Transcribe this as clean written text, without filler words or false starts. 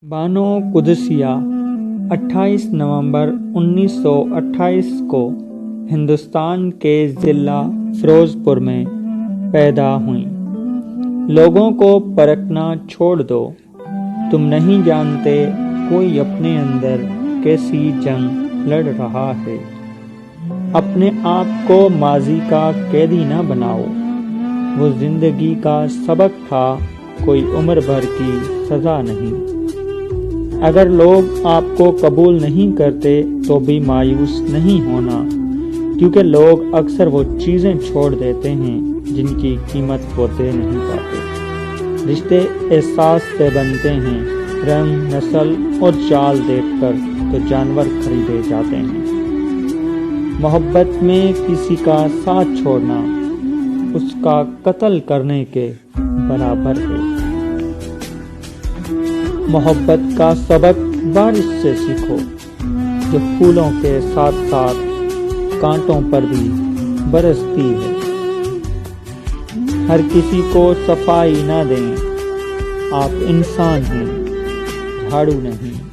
بانو قدسیہ 28 نومبر 1928 کو ہندوستان کے ضلع فیروز پور میں پیدا ہوئیں۔ لوگوں کو پرکھنا چھوڑ دو، تم نہیں جانتے کوئی اپنے اندر کیسی جنگ لڑ رہا ہے۔ اپنے آپ کو ماضی کا قیدی نہ بناؤ، وہ زندگی کا سبق تھا، کوئی عمر بھر کی سزا نہیں۔ اگر لوگ آپ کو قبول نہیں کرتے تو بھی مایوس نہیں ہونا، کیونکہ لوگ اکثر وہ چیزیں چھوڑ دیتے ہیں جن کی قیمت وہ دے نہیں پاتے۔ رشتے احساس سے بنتے ہیں، رنگ، نسل اور چال دیکھ کر تو جانور خریدے جاتے ہیں۔ محبت میں کسی کا ساتھ چھوڑنا اس کا قتل کرنے کے برابر ہے۔ محبت کا سبق بارش سے سیکھو، جو پھولوں کے ساتھ ساتھ کانٹوں پر بھی برستی ہے۔ ہر کسی کو صفائی نہ دیں، آپ انسان ہیں، جھاڑو نہیں۔